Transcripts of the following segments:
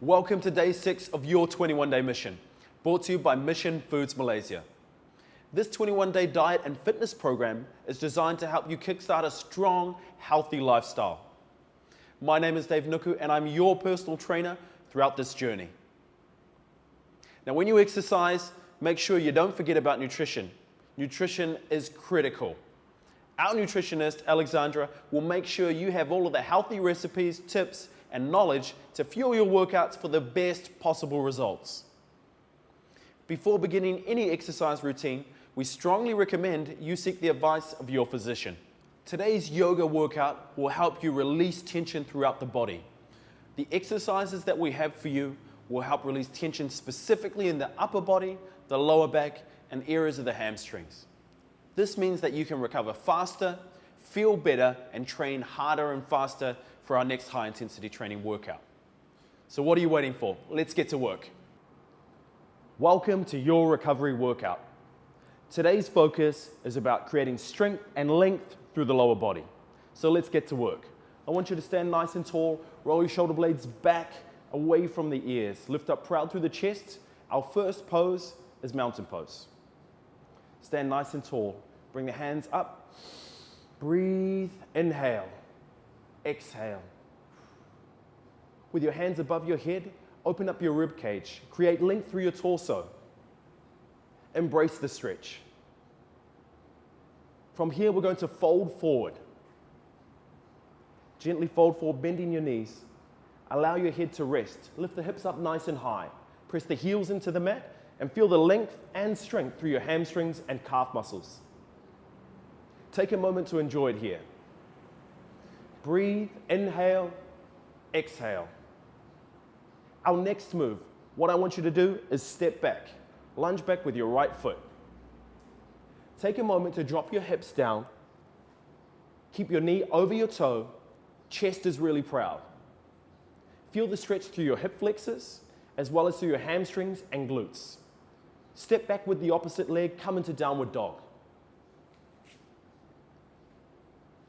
Welcome to day 6 of your 21-day mission, brought to you by Mission Foods Malaysia. This 21-day diet and fitness program is designed to help you kickstart a strong, healthy lifestyle. My name is Dave Nuku and I'm your personal trainer throughout this journey. Now when you exercise, make sure you don't forget about nutrition. Nutrition is critical. Our nutritionist, Alexandra, will make sure you have all of the healthy recipes, tips, and knowledge to fuel your workouts for the best possible results. Before beginning any exercise routine, we strongly recommend you seek the advice of your physician. Today's yoga workout will help you release tension throughout the body. The exercises that we have for you will help release tension specifically in the upper body, the lower back, and areas of the hamstrings. This means that you can recover faster, feel better, and train harder and faster for our next high-intensity training workout. So what are you waiting for? Let's get to work. Welcome to your recovery workout. Today's focus is about creating strength and length through the lower body. So let's get to work. I want you to stand nice and tall, roll your shoulder blades back away from the ears, lift up proud through the chest. Our first pose is mountain pose. Stand nice and tall, bring the hands up, breathe, inhale, exhale. With your hands above your head, open up your rib cage, create length through your torso. Embrace the stretch. From here, we're going to fold forward. Gently fold forward, bending your knees. Allow your head to rest. Lift the hips up nice and high. Press the heels into the mat and feel the length and strength through your hamstrings and calf muscles. Take a moment to enjoy it here. Breathe, inhale, exhale. Our next move, what I want you to do is step back. Lunge back with your right foot. Take a moment to drop your hips down. Keep your knee over your toe. Chest is really proud. Feel the stretch through your hip flexors, as well as through your hamstrings and glutes. Step back with the opposite leg, come into downward dog.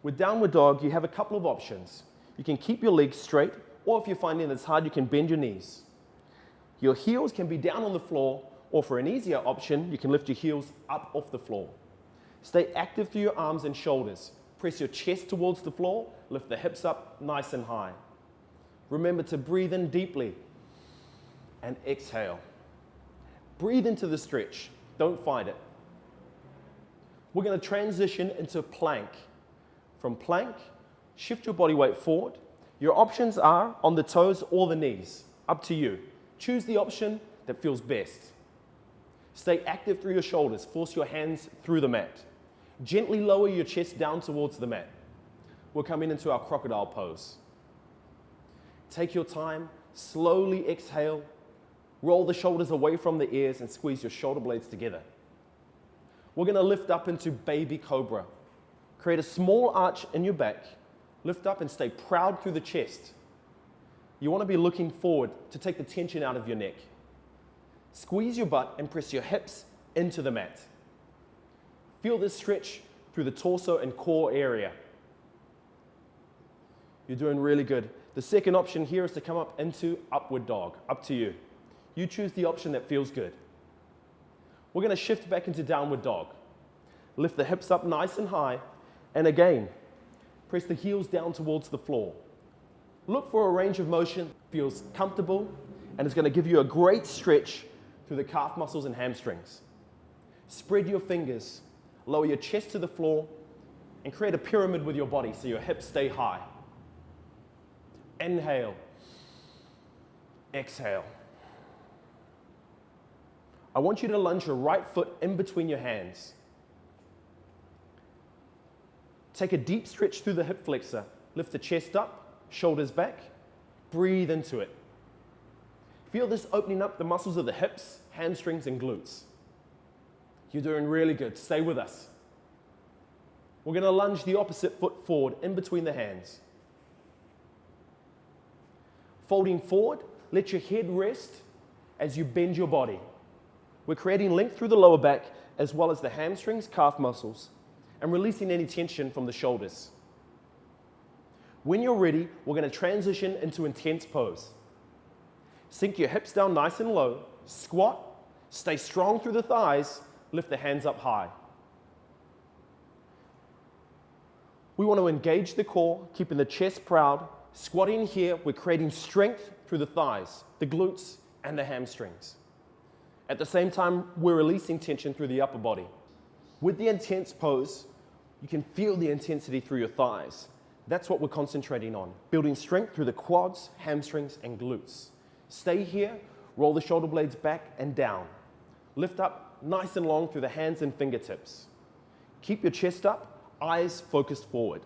With downward dog, you have a couple of options. You can keep your legs straight, or if you're finding it's hard, you can bend your knees. Your heels can be down on the floor, or for an easier option, you can lift your heels up off the floor. Stay active through your arms and shoulders. Press your chest towards the floor, lift the hips up nice and high. Remember to breathe in deeply and exhale. Breathe into the stretch, don't fight it. We're going to transition into plank. From plank, shift your body weight forward. Your options are on the toes or the knees, up to you. Choose the option that feels best. Stay active through your shoulders, force your hands through the mat. Gently lower your chest down towards the mat. We're coming into our crocodile pose. Take your time, slowly exhale, roll the shoulders away from the ears and squeeze your shoulder blades together. We're going to lift up into baby cobra. Create a small arch in your back, lift up and stay proud through the chest. You want to be looking forward to take the tension out of your neck. Squeeze your butt and press your hips into the mat. Feel this stretch through the torso and core area. You're doing really good. The second option here is to come up into upward dog, up to you. You choose the option that feels good. We're going to shift back into downward dog. Lift the hips up nice and high, and again, press the heels down towards the floor. Look for a range of motion that feels comfortable and is going to give you a great stretch through the calf muscles and hamstrings. Spread your fingers, lower your chest to the floor, and create a pyramid with your body so your hips stay high. Inhale, exhale. I want you to lunge your right foot in between your hands. Take a deep stretch through the hip flexor. Lift the chest up, shoulders back. Breathe into it. Feel this opening up the muscles of the hips, hamstrings, and glutes. You're doing really good. Stay with us. We're going to lunge the opposite foot forward in between the hands. Folding forward, let your head rest as you bend your body. We're creating length through the lower back as well as the hamstrings, calf muscles, and releasing any tension from the shoulders. When you're ready, we're going to transition into intense pose. Sink your hips down nice and low, squat, stay strong through the thighs, lift the hands up high. We want to engage the core, keeping the chest proud. Squatting here, we're creating strength through the thighs, the glutes, and the hamstrings. At the same time, we're releasing tension through the upper body. With the intense pose, you can feel the intensity through your thighs. That's what we're concentrating on, building strength through the quads, hamstrings, and glutes. Stay here, roll the shoulder blades back and down. Lift up nice and long through the hands and fingertips. Keep your chest up, eyes focused forward.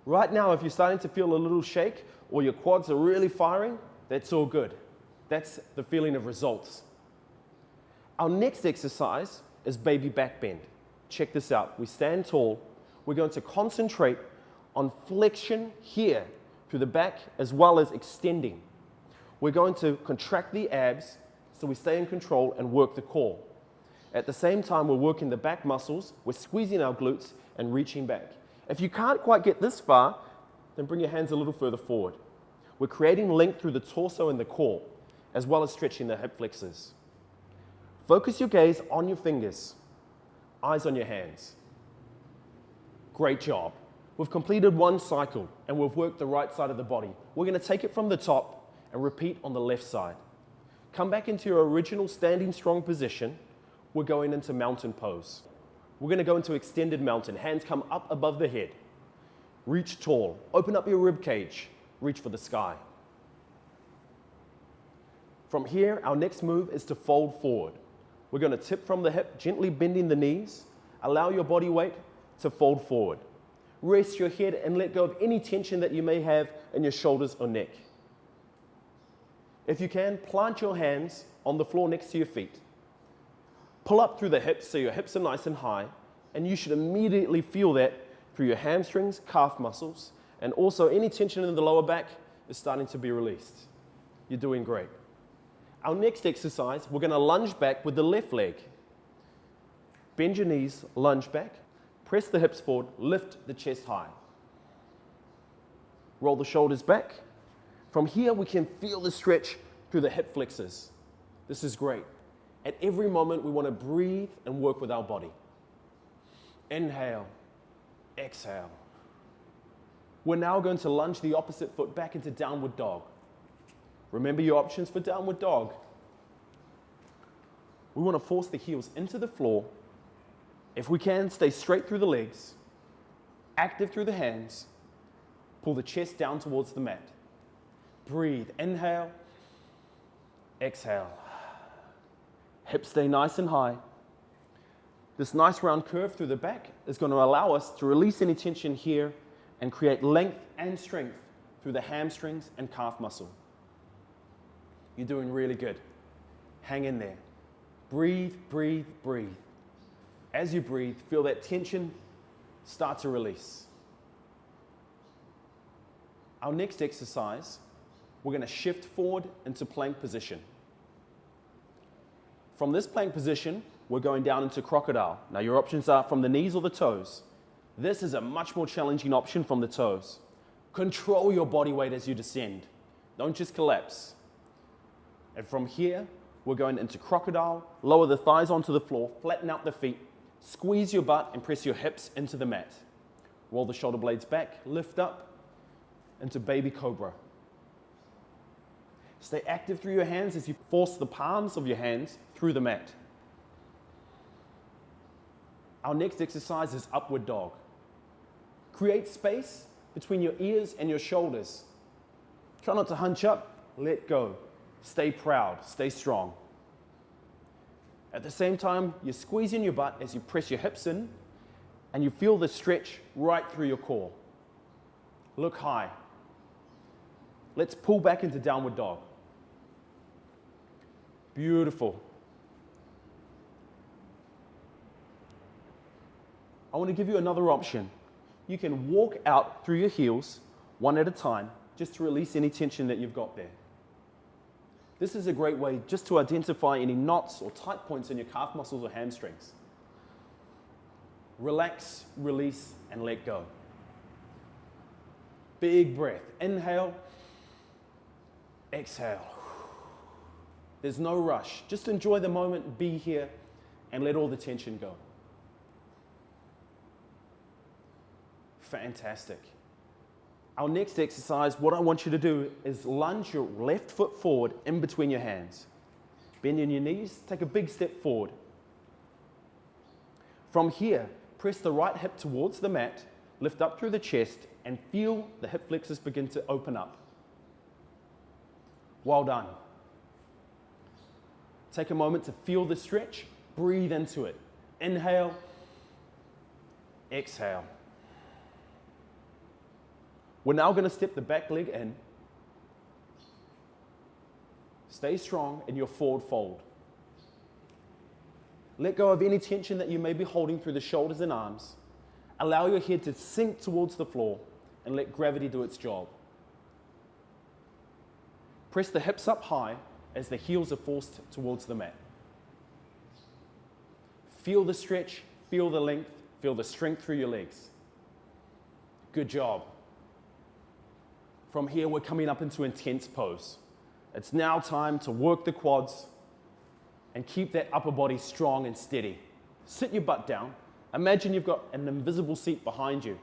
Right now, if you're starting to feel a little shake or your quads are really firing, that's all good. That's the feeling of results. Our next exercise is baby back bend. Check this out. We stand tall. We're going to concentrate on flexion here through the back as well as extending. We're going to contract the abs so we stay in control and work the core. At the same time, we're working the back muscles. We're squeezing our glutes and reaching back. If you can't quite get this far, then bring your hands a little further forward. We're creating length through the torso and the core, as well as stretching the hip flexors. Focus your gaze on your fingers, eyes on your hands. Great job. We've completed one cycle and we've worked the right side of the body. We're going to take it from the top and repeat on the left side. Come back into your original standing strong position. We're going into mountain pose. We're going to go into extended mountain. Hands come up above the head. Reach tall. Open up your rib cage. Reach for the sky. From here, our next move is to fold forward. We're going to tip from the hip, gently bending the knees. Allow your body weight to fold forward. Rest your head and let go of any tension that you may have in your shoulders or neck. If you can, plant your hands on the floor next to your feet. Pull up through the hips so your hips are nice and high, and you should immediately feel that through your hamstrings, calf muscles, and also any tension in the lower back is starting to be released. You're doing great. Our next exercise, we're going to lunge back with the left leg. Bend your knees, lunge back, press the hips forward, lift the chest high. Roll the shoulders back. From here, we can feel the stretch through the hip flexors. This is great. At every moment, we want to breathe and work with our body. Inhale, exhale. We're now going to lunge the opposite foot back into downward dog. Remember your options for downward dog. We want to force the heels into the floor. If we can, stay straight through the legs, active through the hands, pull the chest down towards the mat. Breathe, inhale, exhale. Hips stay nice and high. This nice round curve through the back is going to allow us to release any tension here and create length and strength through the hamstrings and calf muscle. You're doing really good. Hang in there. Breathe, breathe, breathe. As you breathe, feel that tension start to release. Our next exercise, we're going to shift forward into plank position. From this plank position, we're going down into crocodile. Now your options are from the knees or the toes. This is a much more challenging option from the toes. Control your body weight as you descend. Don't just collapse. And from here, we're going into crocodile. Lower the thighs onto the floor, flatten out the feet, squeeze your butt and press your hips into the mat. Roll the shoulder blades back, lift up into baby cobra. Stay active through your hands as you force the palms of your hands through the mat. Our next exercise is upward dog. Create space between your ears and your shoulders. Try not to hunch up, let go. Stay proud, stay strong. At the same time, you're squeezing your butt as you press your hips in and you feel the stretch right through your core. Look high. Let's pull back into downward dog. Beautiful. I want to give you another option. You can walk out through your heels one at a time just to release any tension that you've got there. This is a great way just to identify any knots or tight points in your calf muscles or hamstrings. Relax, release, and let go. Big breath. Inhale, exhale. There's no rush. Just enjoy the moment, be here, and let all the tension go. Fantastic. Our next exercise, what I want you to do is lunge your left foot forward in between your hands. Bend in your knees, take a big step forward. From here, press the right hip towards the mat, lift up through the chest, and feel the hip flexors begin to open up. Well done. Take a moment to feel the stretch, breathe into it. Inhale, exhale. We're now going to step the back leg in. Stay strong in your forward fold. Let go of any tension that you may be holding through the shoulders and arms. Allow your head to sink towards the floor and let gravity do its job. Press the hips up high as the heels are forced towards the mat. Feel the stretch, feel the length, feel the strength through your legs. Good job. From here, we're coming up into intense pose. It's now time to work the quads and keep that upper body strong and steady. Sit your butt down. Imagine you've got an invisible seat behind you.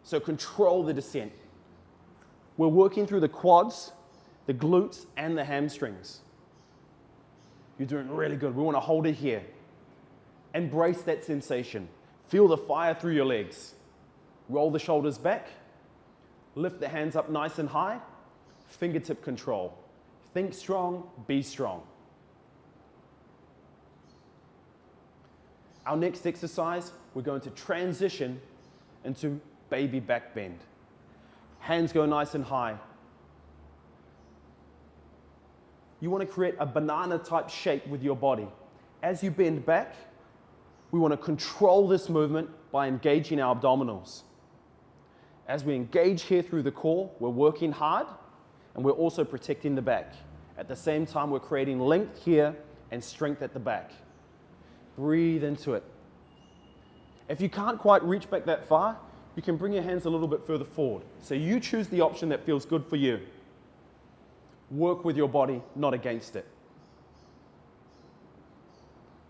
So control the descent. We're working through the quads, the glutes, and the hamstrings. You're doing really good. We want to hold it here. Embrace that sensation. Feel the fire through your legs. Roll the shoulders back. Lift the hands up nice and high. Fingertip control. Think strong, be strong. Our next exercise, we're going to transition into baby back bend. Hands go nice and high. You want to create a banana type shape with your body. As you bend back, we want to control this movement by engaging our abdominals. As we engage here through the core, we're working hard and we're also protecting the back. At the same time, we're creating length here and strength at the back. Breathe into it. If you can't quite reach back that far, you can bring your hands a little bit further forward. So you choose the option that feels good for you. Work with your body, not against it.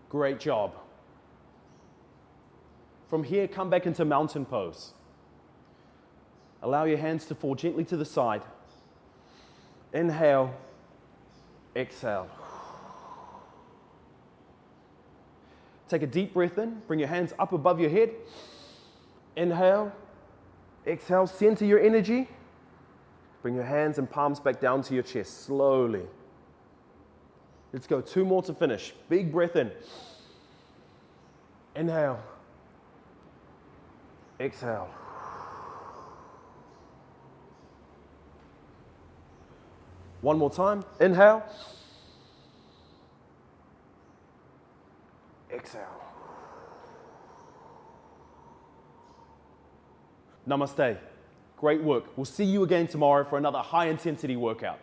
Great job. From here, come back into mountain pose. Allow your hands to fall gently to the side. Inhale, exhale. Take a deep breath in, bring your hands up above your head. Inhale, exhale, center your energy. Bring your hands and palms back down to your chest, slowly. Let's go, 2 more to finish. Big breath in. Inhale, exhale. One more time. Inhale. Exhale. Namaste. Great work. We'll see you again tomorrow for another high-intensity workout.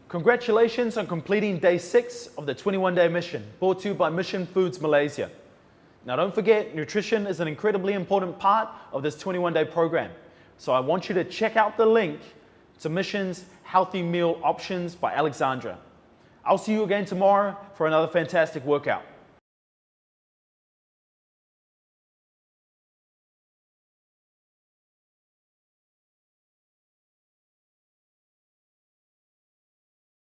Congratulations on completing day 6 of the 21-day mission, brought to you by Mission Foods Malaysia. Now don't forget, nutrition is an incredibly important part of this 21-day program. So I want you to check out the link to Mission's Healthy Meal Options by Alexandra. I'll see you again tomorrow for another fantastic workout.